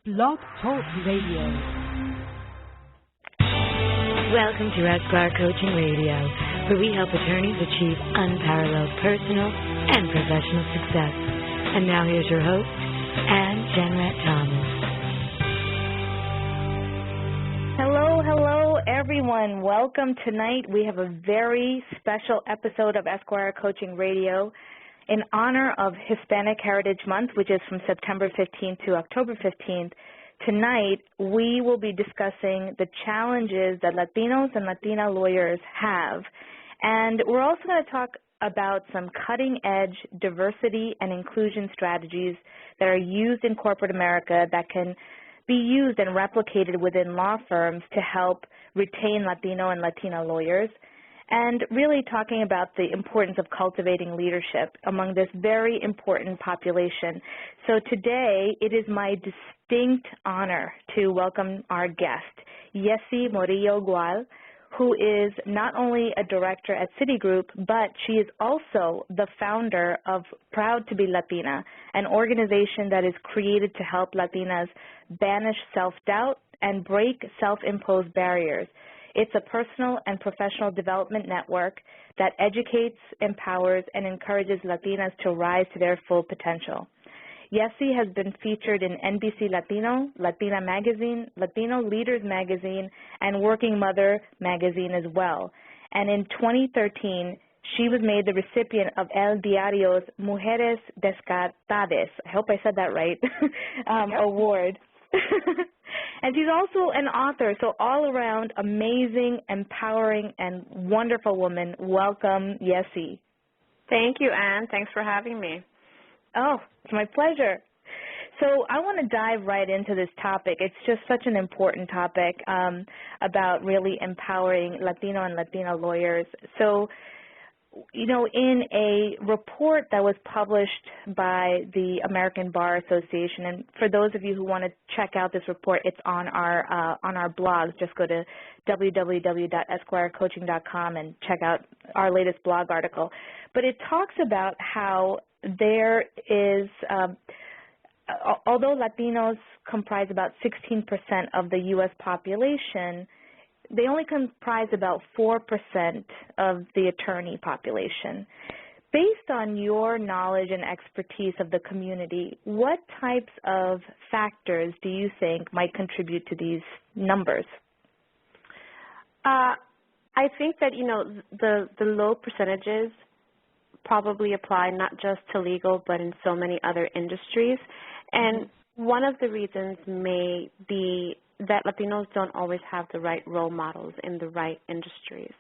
Blog Talk Radio. Welcome to Esquire Coaching Radio, where we help attorneys achieve unparalleled personal and professional success. And now here's your host, Ann Jenrette Thomas. Hello, everyone. Welcome tonight. We have a very special episode of Esquire Coaching Radio in honor of Hispanic Heritage Month, which is from September 15th to October 15th. Tonight, we will be discussing the challenges that Latinos and Latina lawyers have. And we're also going to talk about some cutting-edge diversity and inclusion strategies that are used in corporate America that can be used and replicated within law firms to help retain Latino and Latina lawyers, and really talking about the importance of cultivating leadership among this very important population. So today, it is my distinct honor to welcome our guest, Yessi Morillo Gual, who is not only a director at Citigroup, but she is also the founder of Proud to Be Latina, an organization that is created to help Latinas banish self-doubt and break self-imposed barriers. It's a personal and professional development network that educates, empowers, and encourages Latinas to rise to their full potential. Yessi has been featured in NBC Latino, Latina Magazine, Latino Leaders Magazine, and Working Mother Magazine as well. And in 2013, she was made the recipient of El Diario's Mujeres Descartadas, I hope I said that right, award. And she's also an author, so all around amazing, empowering, and wonderful woman. Welcome, Yessi. Thank you, Anne. Thanks for having me. Oh, it's my pleasure. So I want to dive right into this topic. It's just such an important topic about really empowering Latino and Latina lawyers. So, you know, in a report that was published by the American Bar Association, and for those of you who want to check out this report, it's on our blog. Just go to www.esquirecoaching.com and check out our latest blog article. But it talks about how there is, although Latinos comprise about 16% of the U.S. population, they only comprise about 4% of the attorney population. Based on your knowledge and expertise of the community, what types of factors do you think might contribute to these numbers? I think that, you know, the low percentages probably apply not just to legal but in so many other industries. And one of the reasons may be that Latinos don't always have the right role models in the right industries.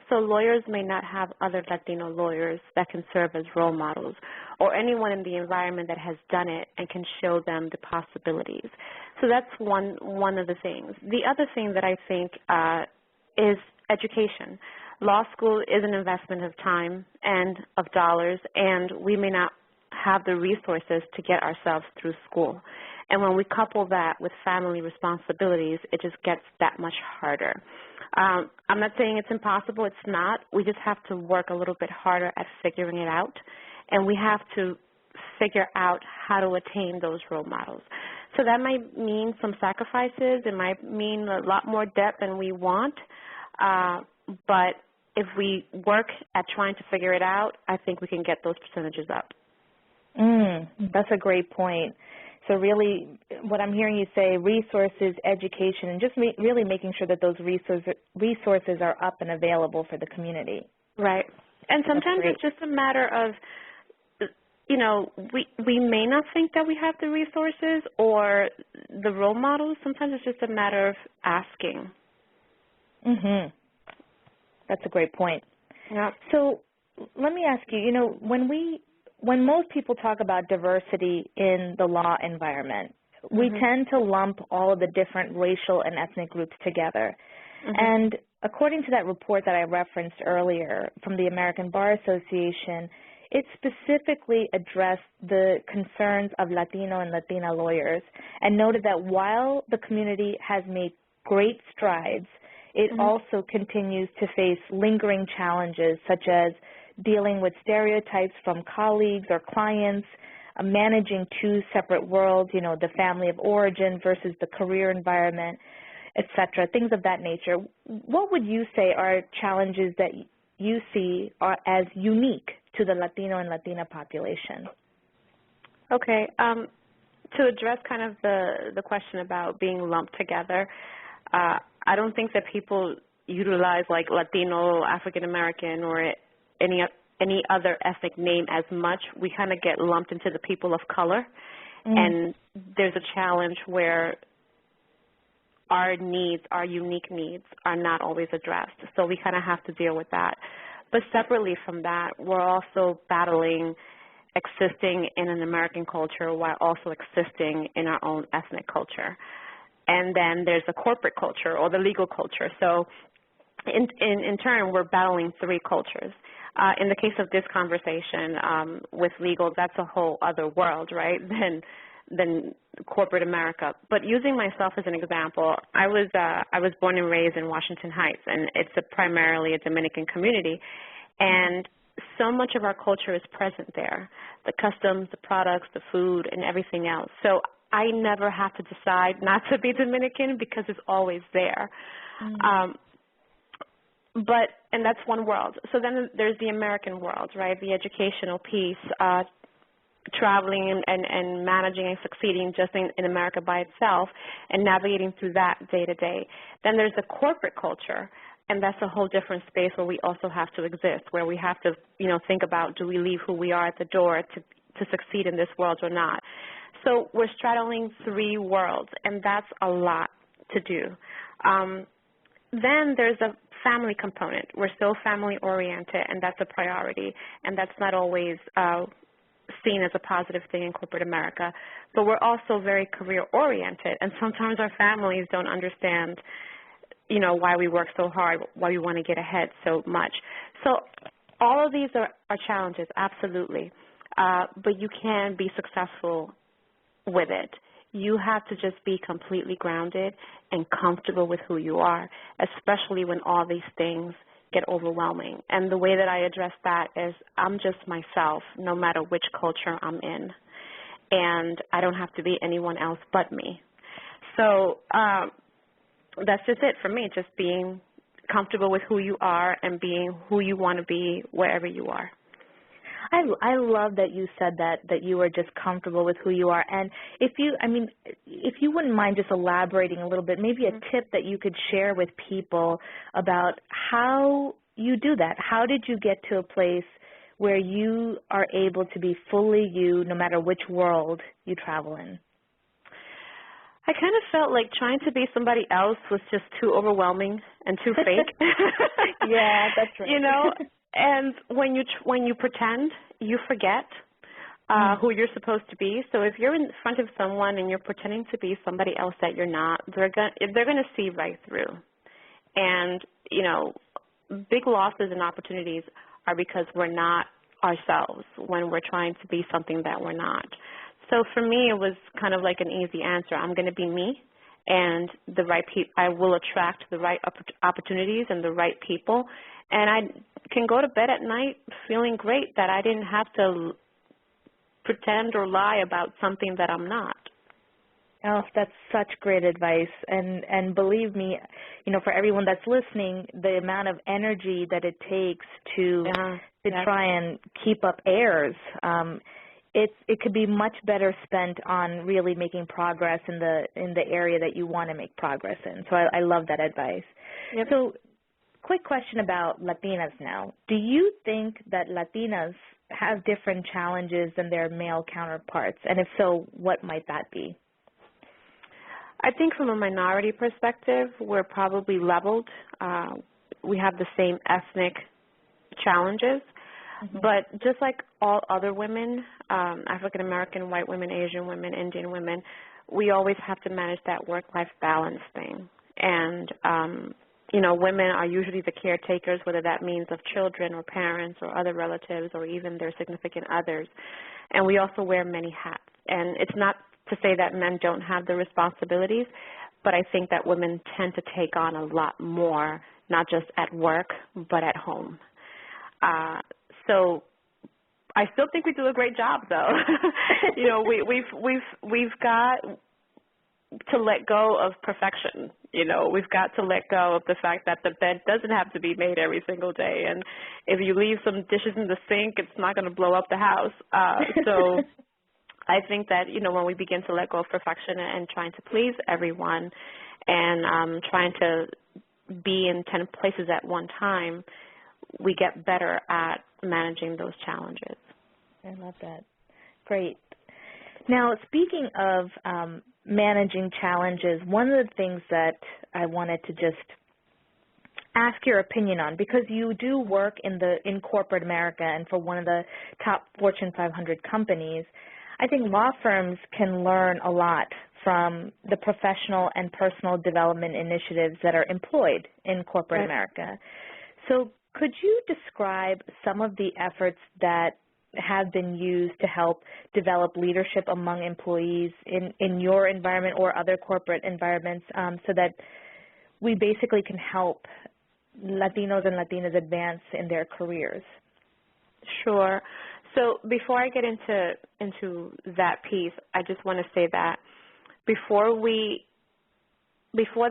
So lawyers may not have other Latino lawyers that can serve as role models, or anyone in the environment that has done it and can show them the possibilities. So that's one of the things. The other thing that I think is education. Law school is an investment of time and of dollars, and we may not have the resources to get ourselves through school. And when we couple that with family responsibilities, it just gets that much harder. I'm not saying it's impossible. It's not. We just have to work a little bit harder at figuring it out, and we have to figure out how to attain those role models. So that might mean some sacrifices. It might mean a lot more debt than we want, but if we work at trying to figure it out, I think we can get those percentages up. That's a great point. So really, what I'm hearing you say, resources, education, and just really making sure that those resources are up and available for the community. Right. And sometimes it's just a matter of, you know, we may not think that we have the resources or the role models. Sometimes it's just a matter of asking. That's a great point. Yeah. So let me ask you, you know, when most people talk about diversity in the law environment, we tend to lump all of the different racial and ethnic groups together. And according to that report that I referenced earlier from the American Bar Association, it specifically addressed the concerns of Latino and Latina lawyers and noted that while the community has made great strides, it also continues to face lingering challenges such as dealing with stereotypes from colleagues or clients, managing two separate worlds, the family of origin versus the career environment, et cetera, things of that nature. What would you say are challenges that you see are as unique to the Latino and Latina population? Okay. To address kind of the question about being lumped together, I don't think that people utilize like Latino, African American, or any other ethnic name as much. We kind of get lumped into the people of color, and there's a challenge where our needs, our unique needs, are not always addressed. So we kind of have to deal with that. But separately from that, we're also battling existing in an American culture while also existing in our own ethnic culture. And then there's the corporate culture or the legal culture. So in turn, we're battling three cultures. In the case of this conversation with legal, that's a whole other world, right, than corporate America. But using myself as an example, I was born and raised in Washington Heights, and it's primarily a Dominican community. And so much of our culture is present there, the customs, the products, the food, and everything else. So I never have to decide not to be Dominican because it's always there. And that's one world. So then there's the American world, right, the educational piece, traveling and managing and succeeding just in America by itself and navigating through that day to day. Then there's the corporate culture, and that's a whole different space where we also have to exist, where we have to, think about, do we leave who we are at the door to succeed in this world or not? So we're straddling three worlds, and that's a lot to do. Then there's a family component. We're still family-oriented, and that's a priority, and that's not always seen as a positive thing in corporate America. But we're also very career-oriented, and sometimes our families don't understand, why we work so hard, why we want to get ahead so much. So all of these are challenges, absolutely, but you can be successful with it. You have to just be completely grounded and comfortable with who you are, especially when all these things get overwhelming. And the way that I address that is I'm just myself, no matter which culture I'm in. And I don't have to be anyone else but me. So that's just it for me, just being comfortable with who you are and being who you want to be wherever you are. I love that you said that you are just comfortable with who you are. And if you wouldn't mind just elaborating a little bit, maybe a tip that you could share with people about how you do that. How did you get to a place where you are able to be fully you no matter which world you travel in? I kind of felt like trying to be somebody else was just too overwhelming and too fake. Yeah, that's right. And when you pretend, you forget who you're supposed to be. So if you're in front of someone and you're pretending to be somebody else that you're not, they're going to see right through. And big losses and opportunities are because we're not ourselves when we're trying to be something that we're not. So for me, it was kind of like an easy answer. I'm going to be me, and the right I will attract the right opportunities and the right people. And I can go to bed at night feeling great that I didn't have to pretend or lie about something that I'm not. Oh, that's such great advice. And believe me, for everyone that's listening, the amount of energy that it takes to try and keep up airs, it could be much better spent on really making progress in the area that you want to make progress in. So I love that advice. Yep. So quick question about Latinas now. Do you think that Latinas have different challenges than their male counterparts? And if so, what might that be? I think from a minority perspective, we're probably leveled. We have the same ethnic challenges. But just like all other women, African American, white women, Asian women, Indian women, we always have to manage that work-life balance thing. And women are usually the caretakers, whether that means of children or parents or other relatives or even their significant others. And we also wear many hats. And it's not to say that men don't have the responsibilities, but I think that women tend to take on a lot more, not just at work, but at home. So I still think we do a great job, though. You know, we've got to let go of perfection. You know, we've got to let go of the fact that the bed doesn't have to be made every single day, and if you leave some dishes in the sink, it's not going to blow up the house. So I think that, you know, when we begin to let go of perfection and trying to please everyone and trying to be in 10 places at one time, we get better at managing those challenges. I love that. Great. Now, speaking of managing challenges, one of the things that I wanted to just ask your opinion on, because you do work in corporate America and for one of the top Fortune 500 companies, I think law firms can learn a lot from the professional and personal development initiatives that are employed in corporate America. So could you describe some of the efforts that have been used to help develop leadership among employees in your environment or other corporate environments so that we basically can help Latinos and Latinas advance in their careers? Sure. So before I get into that piece, I just want to say that before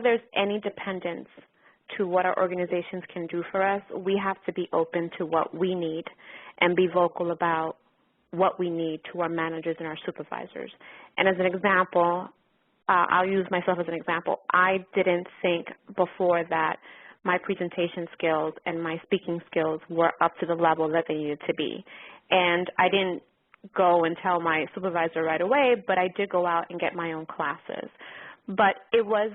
there's any dependence to what our organizations can do for us, we have to be open to what we need and be vocal about what we need to our managers and our supervisors. And as an example, I'll use myself as an example. I didn't think before that my presentation skills and my speaking skills were up to the level that they needed to be. And I didn't go and tell my supervisor right away, but I did go out and get my own classes. But it was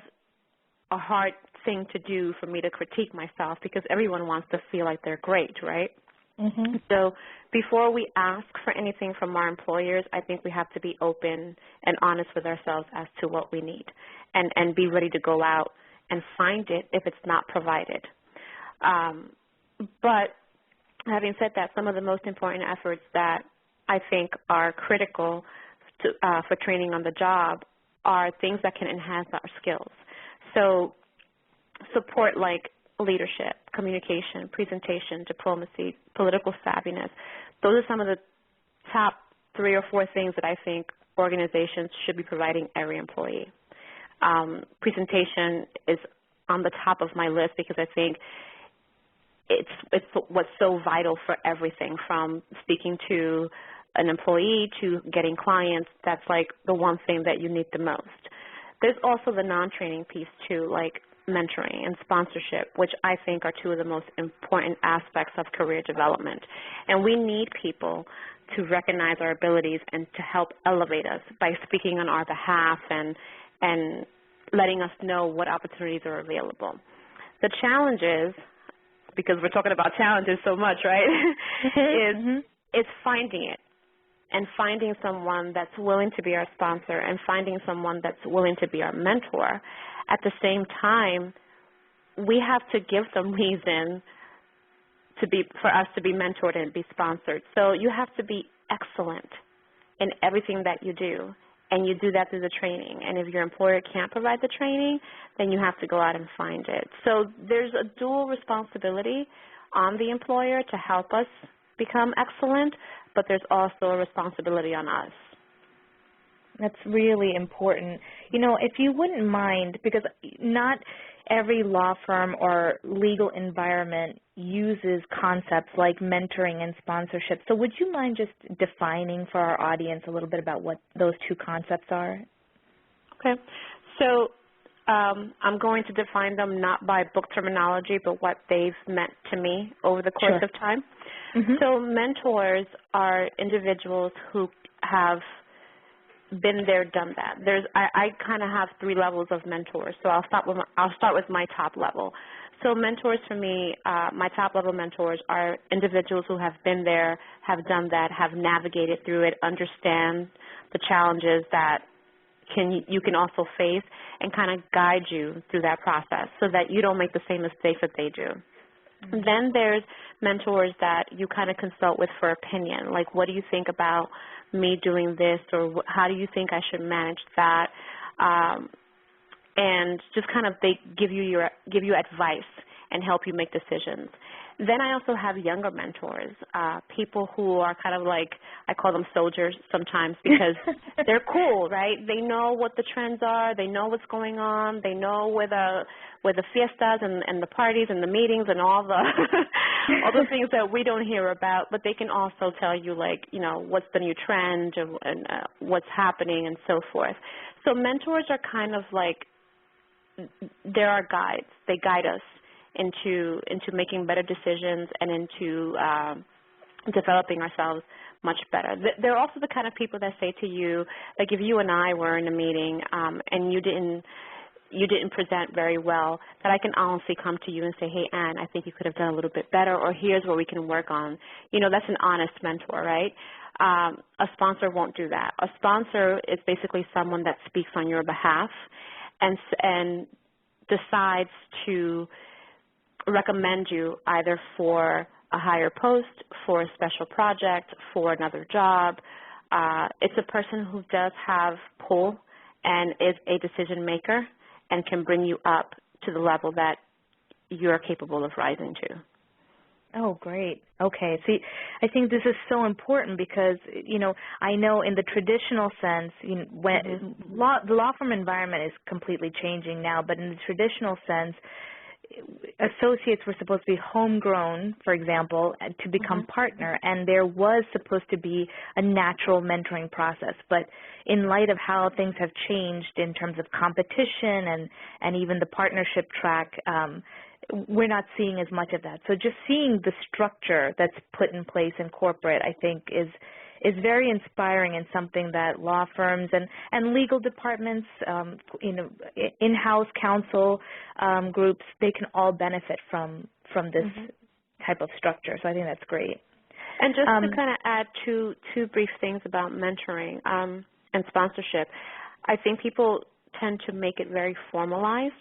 a hard thing to do for me to critique myself because everyone wants to feel like they're great, right? Mm-hmm. So before we ask for anything from our employers, I think we have to be open and honest with ourselves as to what we need and be ready to go out and find it if it's not provided. But having said that, some of the most important efforts that I think are critical for training on the job are things that can enhance our skills. So support like leadership, communication, presentation, diplomacy, political savviness. Those are some of the top 3 or 4 things that I think organizations should be providing every employee. Presentation is on the top of my list because I think it's what's so vital for everything from speaking to an employee to getting clients. That's like the one thing that you need the most. There's also the non-training piece too, like mentoring and sponsorship, which I think are 2 of the most important aspects of career development. And we need people to recognize our abilities and to help elevate us by speaking on our behalf and letting us know what opportunities are available. The challenge is, because we're talking about challenges so much, right, is finding it and finding someone that's willing to be our sponsor and finding someone that's willing to be our mentor. At the same time, we have to give them reason for us to be mentored and be sponsored. So you have to be excellent in everything that you do, and you do that through the training. And if your employer can't provide the training, then you have to go out and find it. So there's a dual responsibility on the employer to help us become excellent, but there's also a responsibility on us. That's really important. You know, if you wouldn't mind, because not every law firm or legal environment uses concepts like mentoring and sponsorship. So would you mind just defining for our audience a little bit about what those 2 concepts are? Okay. So I'm going to define them not by book terminology, but what they've meant to me over the course of time. Mm-hmm. So mentors are individuals who have been there, done that. I kind of have 3 levels of mentors. So I'll start with my top level. So mentors for me, my top level mentors are individuals who have been there, have done that, have navigated through it, understand the challenges that you can also face, and kind of guide you through that process so that you don't make the same mistakes that they do. Mm-hmm. Then there's mentors that you kind of consult with for opinion, like what do you think about me doing this, or how do you think I should manage that, and just kind of they give you advice and help you make decisions. Then I also have younger mentors, people who are kind of like, I call them soldiers sometimes because they're cool, right? They know what the trends are. They know what's going on. They know where the fiestas and the parties and the meetings and all the all the things that we don't hear about, but they can also tell you, like, you know, what's the new trend and what's happening and so forth. So mentors are kind of like, they're our guides. They guide us into making better decisions and into developing ourselves much better. They're also the kind of people that say to you, like if you and I were in a meeting and you didn't present very well, that I can honestly come to you and say, hey, Ann, I think you could have done a little bit better, or here's where we can work on. You know, that's an honest mentor, right? A sponsor won't do that. A sponsor is basically someone that speaks on your behalf and decides to recommend you either for a higher post, for a special project, for another job. It's a person who does have pull and is a decision maker and can bring you up to the level that you're capable of rising to. Oh, great. Okay. See, I think this is so important because, you know, I know in the traditional sense, you know, when the law firm environment is completely changing now, but in the traditional sense, associates were supposed to be homegrown, for example, to become partner, and there was supposed to be a natural mentoring process. But in light of how things have changed in terms of competition and even the partnership track, we're not seeing as much of that. So just seeing the structure that's put in place in corporate, I think, is very inspiring and something that law firms and legal departments, you know, in-house counsel groups, they can all benefit from this type of structure. So I think that's great. And just to kind of add two brief things about mentoring and sponsorship, I think people tend to make it very formalized.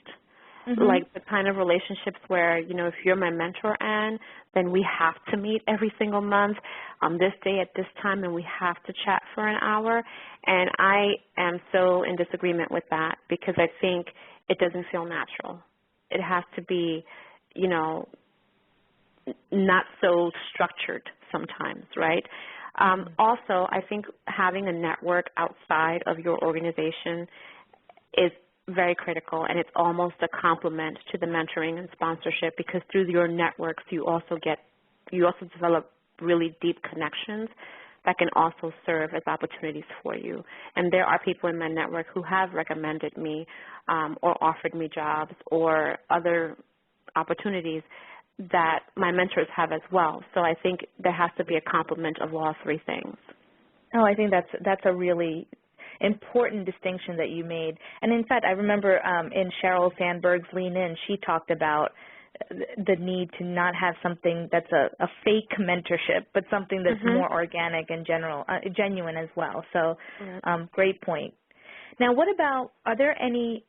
Like the kind of relationships where, you know, if you're my mentor, Ann, then we have to meet every single month on this day at this time, and we have to chat for an hour. And I am so in disagreement with that because I think it doesn't feel natural. It has to be, you know, not so structured sometimes, right? Also, I think having a network outside of your organization is very critical, and it's almost a complement to the mentoring and sponsorship because through your networks you also develop really deep connections that can also serve as opportunities for you. And there are people in my network who have recommended me or offered me jobs or other opportunities that my mentors have as well. So I think there has to be a complement of all three things. Oh, I think that's a really important distinction that you made. And in fact, I remember in Sheryl Sandberg's Lean In, she talked about the need to not have something that's a fake mentorship, but something that's more organic and genuine as well. So great point. Now, what about, are there any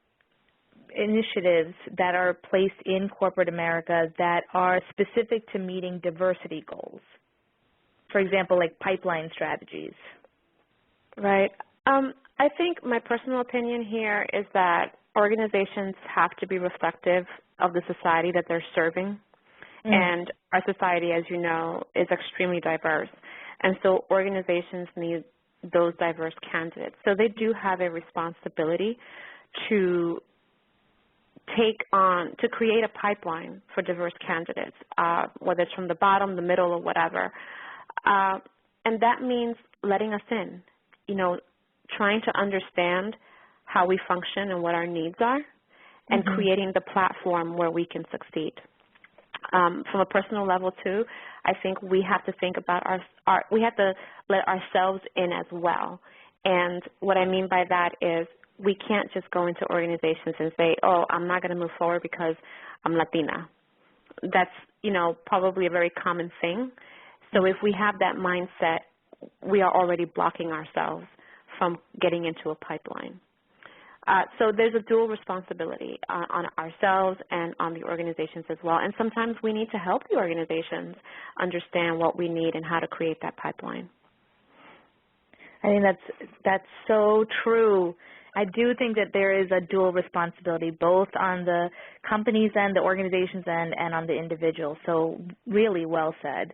initiatives that are placed in corporate America that are specific to meeting diversity goals? For example, like pipeline strategies. Right. I think my personal opinion here is that organizations have to be reflective of the society that they're serving. And our society, as you know, is extremely diverse. And so organizations need those diverse candidates. So they do have a responsibility to create a pipeline for diverse candidates, whether it's from the bottom, the middle, or whatever. And that means letting us in, you know, trying to understand how we function and what our needs are, and creating the platform where we can succeed. From a personal level, too, I think we have to think about we have to let ourselves in as well. And what I mean by that is we can't just go into organizations and say, oh, I'm not going to move forward because I'm Latina. That's, you know, probably a very common thing. So if we have that mindset, we are already blocking ourselves from getting into a pipeline. So there's a dual responsibility on ourselves and on the organizations as well. And sometimes we need to help the organizations understand what we need and how to create that pipeline. I think that's so true. I do think that there is a dual responsibility, both on the company's end, the organization's end, and on the individual. So really well said.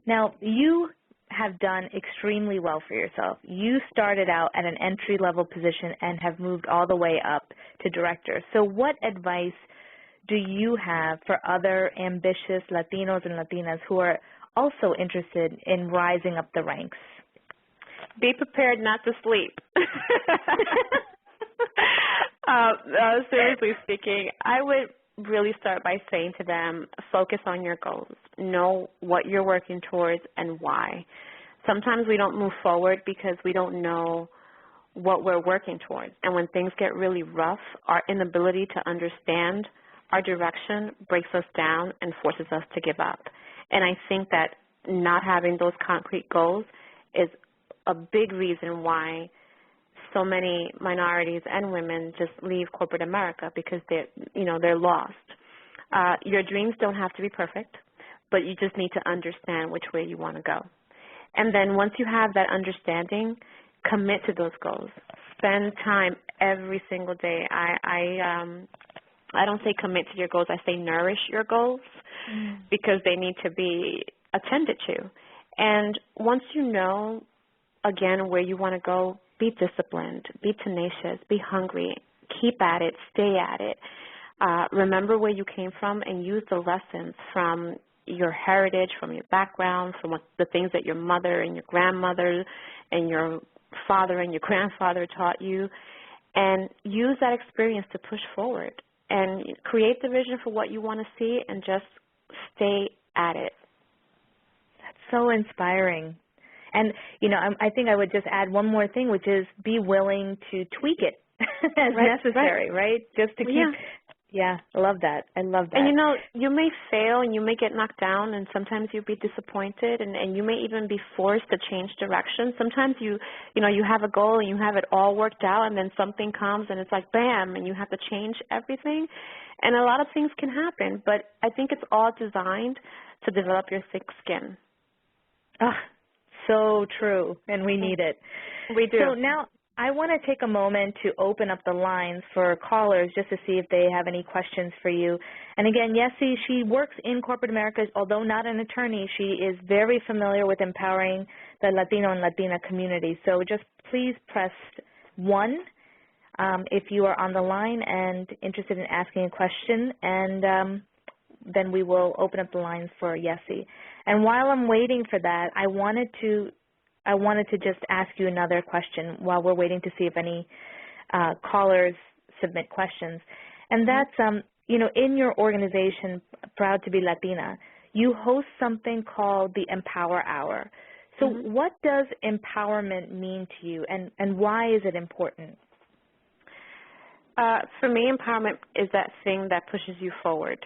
Now, you have done extremely well for yourself. You started out at an entry-level position and have moved all the way up to director. So what advice do you have for other ambitious Latinos and Latinas who are also interested in rising up the ranks? Be prepared not to sleep. Seriously speaking, I would really start by saying to them, focus on your goals. Know what you're working towards and why. Sometimes we don't move forward because we don't know what we're working towards. And when things get really rough, our inability to understand our direction breaks us down and forces us to give up. And I think that not having those concrete goals is a big reason why so many minorities and women just leave corporate America, because they're lost. Your dreams don't have to be perfect, but you just need to understand which way you want to go. And then once you have that understanding, commit to those goals. Spend time every single day. I don't say commit to your goals. I say nourish your goals, because they need to be attended to. And once you know, again, where you want to go, be disciplined, be tenacious, be hungry, keep at it, stay at it. Remember where you came from and use the lessons from your heritage, from your background, from the things that your mother and your grandmother and your father and your grandfather taught you, and use that experience to push forward and create the vision for what you want to see and just stay at it. That's so inspiring. And, I think I would just add one more thing, which is be willing to tweak it as necessary, right? Just to keep, I love that. I love that. And, you may fail and you may get knocked down, and sometimes you'll be disappointed, and you may even be forced to change direction. Sometimes you have a goal and you have it all worked out, and then something comes and it's like, bam, and you have to change everything. And a lot of things can happen, but I think it's all designed to develop your thick skin. So true, and we need it. We do. So now I want to take a moment to open up the lines for callers just to see if they have any questions for you. And again, Yessi, she works in corporate America. Although not an attorney, she is very familiar with empowering the Latino and Latina community. So just please press 1 if you are on the line and interested in asking a question, and then we will open up the lines for Yessi. And while I'm waiting for that, I wanted to just ask you another question while we're waiting to see if any callers submit questions. And that's, in your organization, Proud to be Latina, you host something called the Empower Hour. So what does empowerment mean to you, and why is it important? For me, empowerment is that thing that pushes you forward.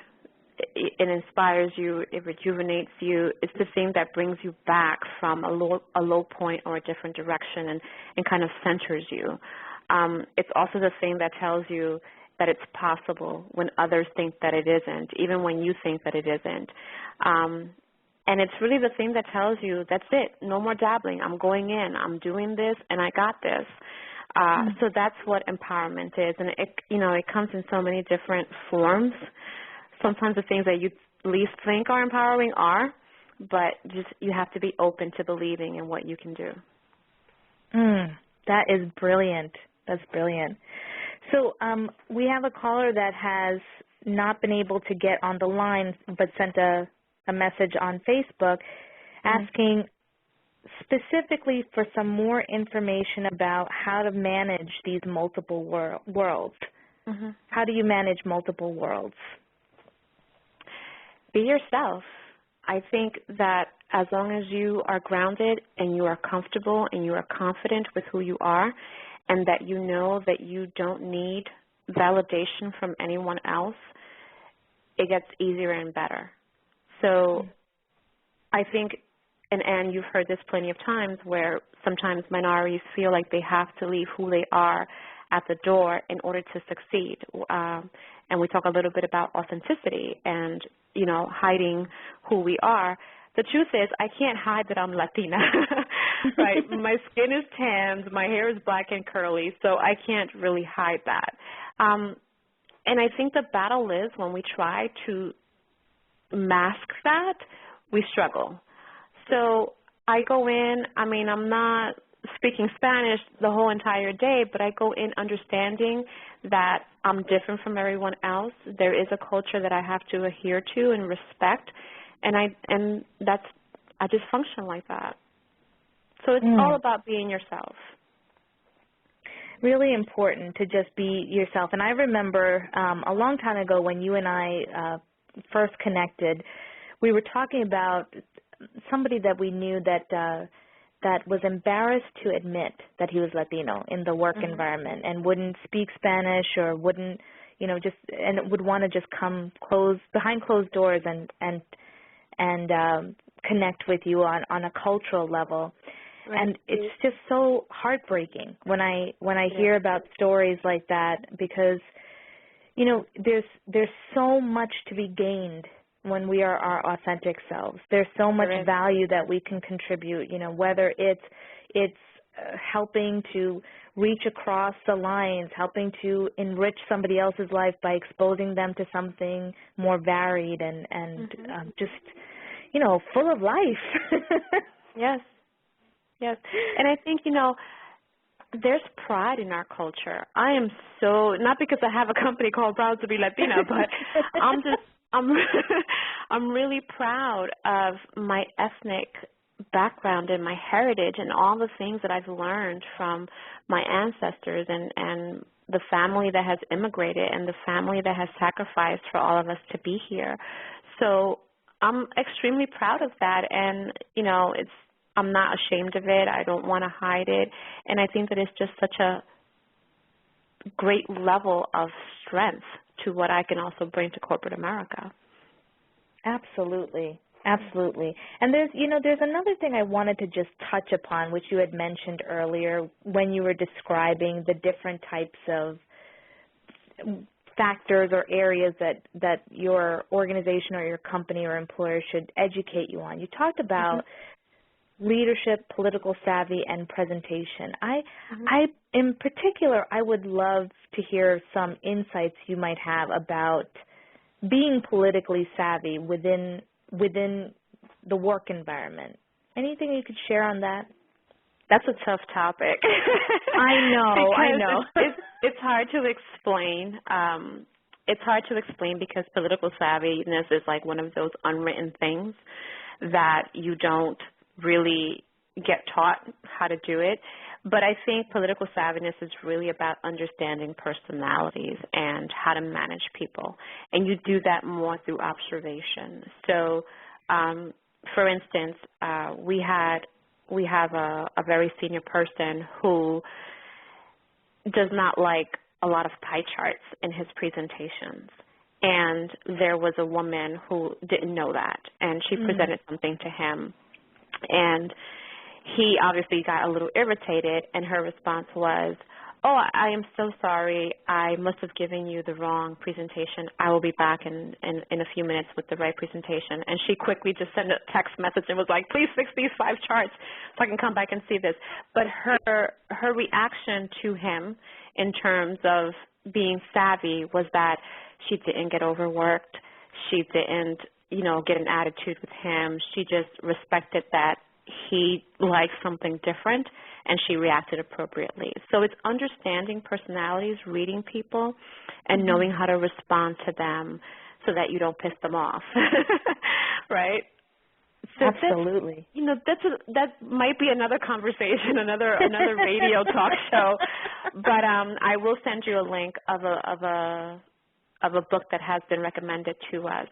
It inspires you, it rejuvenates you. It's the thing that brings you back from a low point or a different direction and kind of centers you. It's also the thing that tells you that it's possible when others think that it isn't, even when you think that it isn't. And it's really the thing that tells you, that's it, no more dabbling. I'm going in, I'm doing this, and I got this. So that's what empowerment is. And it comes in so many different forms. Sometimes the things that you least think are empowering are, but just you have to be open to believing in what you can do. That is brilliant. That's brilliant. So we have a caller that has not been able to get on the line but sent a message on Facebook asking specifically for some more information about how to manage these multiple worlds. How do you manage multiple worlds? Be yourself. I think that as long as you are grounded and you are comfortable and you are confident with who you are, and that you know that you don't need validation from anyone else, it gets easier and better. So I think, and you've heard this plenty of times, where sometimes minorities feel like they have to leave who they are at the door in order to succeed. And we talk a little bit about authenticity and, hiding who we are. The truth is, I can't hide that I'm Latina. Right. My skin is tanned, my hair is black and curly, so I can't really hide that. And I think the battle is when we try to mask that, we struggle. So I go in, I'm not speaking Spanish the whole entire day, but I go in understanding that I'm different from everyone else. There is a culture that I have to adhere to and respect, and I just function like that. So it's all about being yourself. Really important to just be yourself. And I remember a long time ago when you and I first connected, we were talking about somebody that we knew that was embarrassed to admit that he was Latino in the work environment and wouldn't speak Spanish or wouldn't, and would want to just come behind closed doors and connect with you on a cultural level. Right. And it's just so heartbreaking when I hear about stories like that, because there's so much to be gained when we are our authentic selves. There's so much value that we can contribute, whether it's helping to reach across the lines, helping to enrich somebody else's life by exposing them to something more varied and just, full of life. Yes. Yes. And I think, there's pride in our culture. I am so, not because I have a company called Proud to Be Latina, but I'm really proud of my ethnic background and my heritage and all the things that I've learned from my ancestors and the family that has immigrated and the family that has sacrificed for all of us to be here. So I'm extremely proud of that, and, I'm not ashamed of it. I don't want to hide it. And I think that it's just such a great level of strength to what I can also bring to corporate America. Absolutely. Absolutely. And there's another thing I wanted to just touch upon, which you had mentioned earlier when you were describing the different types of factors or areas that your organization or your company or employer should educate you on. You talked about leadership, political savvy, and presentation. I in particular, I would love to hear some insights you might have about being politically savvy within the work environment. Anything you could share on that? That's a tough topic. I know. It's hard to explain. It's hard to explain because political savviness is like one of those unwritten things that you don't really get taught how to do it. But I think political savviness is really about understanding personalities and how to manage people. And you do that more through observation. So, for instance, we have a very senior person who does not like a lot of pie charts in his presentations. And there was a woman who didn't know that, and she presented something to him. And he obviously got a little irritated, and her response was, "Oh, I am so sorry. I must have given you the wrong presentation. I will be back in a few minutes with the right presentation." And she quickly just sent a text message and was like, "Please fix these 5 charts so I can come back and see this." But her reaction to him in terms of being savvy was that she didn't get overworked. She didn't, get an attitude with him. She just respected that he liked something different, and she reacted appropriately. So it's understanding personalities, reading people, and knowing how to respond to them so that you don't piss them off, right? So absolutely. That might be another conversation, another radio talk show. But I will send you a link of a book that has been recommended to us.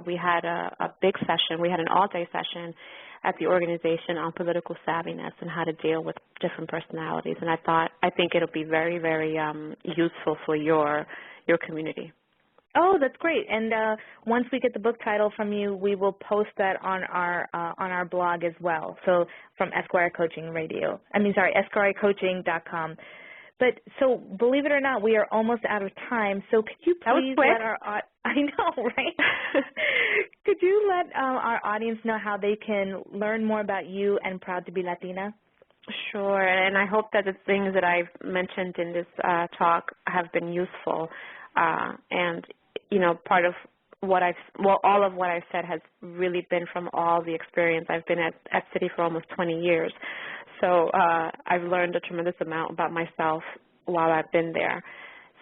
We had a big session. We had an all-day session at the organization on political savviness and how to deal with different personalities. And I think it'll be very, very useful for your community. Oh, that's great. And once we get the book title from you, we will post that on our blog as well. So from EsquireCoaching.com. But so believe it or not, we are almost out of time. So could you please let I know, right? Could you let our audience know how they can learn more about you and Proud to Be Latina? Sure, and I hope that the things that I've mentioned in this talk have been useful. And, you know, part of what all of what I've said has really been from all the experience. I've been at Citi for almost 20 years. So I've learned a tremendous amount about myself while I've been there.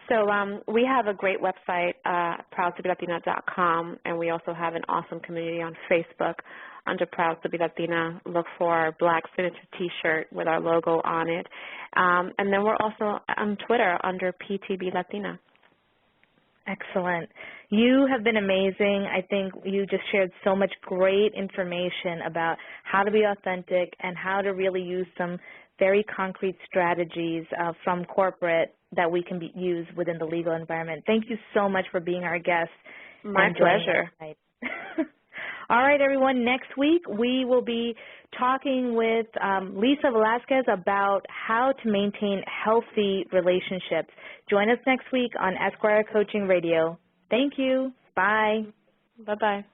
So we have a great website, proudtobelatina.com, and we also have an awesome community on Facebook under Proud to Be Latina. Look for our black signature T-shirt with our logo on it. And then we're also on Twitter under PTB Latina. Excellent. You have been amazing. I think you just shared so much great information about how to be authentic and how to really use some very concrete strategies from corporate that we can use within the legal environment. Thank you so much for being our guest. My pleasure. All right, everyone. Next week, we will be talking with Lisa Velasquez about how to maintain healthy relationships. Join us next week on Esquire Coaching Radio. Thank you. Bye. Bye-bye.